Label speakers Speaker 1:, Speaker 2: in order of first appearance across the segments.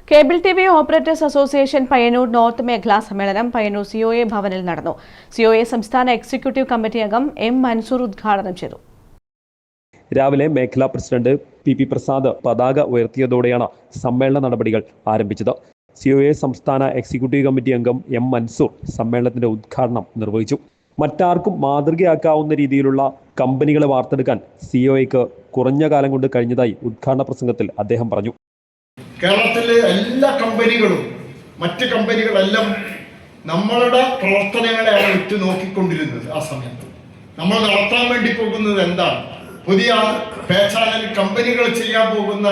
Speaker 1: Cable TV operators association Payyanur north മേഖലാ സമ്മേളനം Payyanur COA ഭവനിൽ നടന്നു. സിഒഎ സംസ്ഥാന എക്സിക്യൂട്ടീവ് കമ്മിറ്റി അംഗം എം മൻസൂർ ഉദ്ഘാടനം ചെയ്തു.
Speaker 2: രാവിലെ മേഖലാ പ്രസിഡന്റ് പി പ്രസാദ് പതാക ഉയർത്തിയതോടെയാണ് സമ്മേളന നടപടികൾ ആരംഭിച്ചത്. സിഒഎ സംസ്ഥാന എക്സിക്യൂട്ടീവ് കമ്മിറ്റി അംഗം എം മൻസൂർ സമ്മേളനത്തിന്റെ ഉദ്ഘാടനം നിർവഹിച്ചു. മറ്റാർക്കും മാതൃകയാക്കാവുന്ന രീതിയിലുള്ള കമ്പനികളെ വാർത്തെടുക്കാൻ സിഒഎക്ക് കുറഞ്ഞ കാലം കൊണ്ട് കഴിഞ്ഞതായി ഉദ്ഘാടന പ്രസംഗത്തിൽ അദ്ദേഹം പറഞ്ഞു.
Speaker 3: കേരളത്തിലെ എല്ലാ കമ്പനികളും മറ്റ് കമ്പനികളെല്ലാം നമ്മളുടെ പ്രവർത്തനങ്ങളെയാണ് ഉറ്റുനോക്കിക്കൊണ്ടിരുന്നത്. ആ സമയത്ത് നമ്മൾ നടത്താൻ വേണ്ടി പോകുന്നത് എന്താണ്, പുതിയ പേ ചാനൽ കമ്പനികൾ ചെയ്യാൻ പോകുന്ന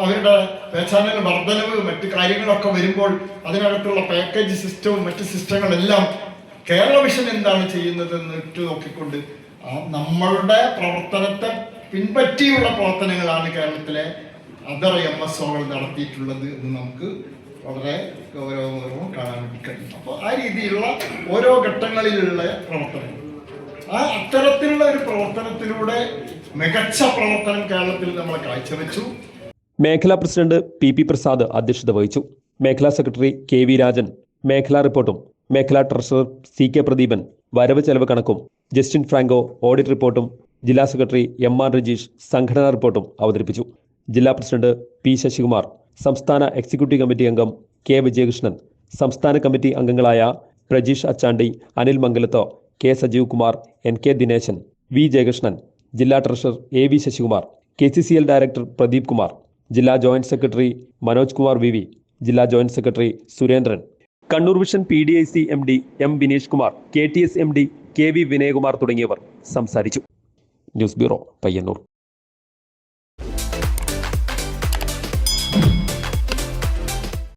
Speaker 3: അവരുടെ പേ ചാനൽ വർധനവ് മറ്റു കാര്യങ്ങളൊക്കെ വരുമ്പോൾ അതിനകത്തുള്ള പാക്കേജ് സിസ്റ്റവും മറ്റ് സിസ്റ്റങ്ങളെല്ലാം കേരള വിഷൻ എന്താണ് ചെയ്യുന്നതെന്ന് ഉറ്റുനോക്കിക്കൊണ്ട് നമ്മളുടെ പ്രവർത്തനത്തെ പിൻപറ്റിയുള്ള പ്രവർത്തനങ്ങളാണ് കേരളത്തിലെ അതർ MSOകൾ നടത്തിയിട്ടുള്ളത് എന്ന് നമുക്ക് വളരെ ഗൗരവപൂർവ്വം കാണാൻ വേണ്ടി കഴിയും. അപ്പോൾ ആ രീതിയിലുള്ള ഓരോ ഘട്ടങ്ങളിലുള്ള പ്രവർത്തനങ്ങൾ, അത്തരത്തിലുള്ള ഒരു പ്രവർത്തനത്തിലൂടെ മികച്ച പ്രവർത്തനം കേരളത്തിൽ നമ്മൾ കാഴ്ചവെച്ചു.
Speaker 2: മേഖലാ പ്രസിഡന്റ് പി പ്രസാദ് അധ്യക്ഷത വഹിച്ചു. മേഖലാ സെക്രട്ടറി KV രാജൻ മേഖലാ റിപ്പോർട്ടും, മേഖലാ ട്രഷറർ CK പ്രദീപൻ വരവ് ചെലവ് കണക്കും, ജസ്റ്റിൻ ഫ്രാങ്കോ ഓഡിറ്റ് റിപ്പോർട്ടും, ജില്ലാ സെക്രട്ടറി MR രജീഷ് സംഘടനാ റിപ്പോർട്ടും അവതരിപ്പിച്ചു. ജില്ലാ പ്രസിഡന്റ് P ശശികുമാർ, സംസ്ഥാന എക്സിക്യൂട്ടീവ് കമ്മിറ്റി അംഗം K വിജയകൃഷ്ണൻ, സംസ്ഥാന കമ്മിറ്റി അംഗങ്ങളായ പ്രജീഷ് അച്ചാണ്ടി, അനിൽ മംഗലത്ത്, K Sajeev Kumar, NK Dineshan, V Jayakrishnan, ജില്ലാ treasurer AV Sasikumar, KCCL director Pradeep Kumar, ജില്ലാ joint secretary Manoj Kumar VV, ജില്ലാ joint secretary Surendran, Kannur vision PDIC MD M Vinesh Kumar, KTS MD KV Vinayakumar തുടങ്ങിയവർ സംസാരിച്ചു. News bureau, Payyanur.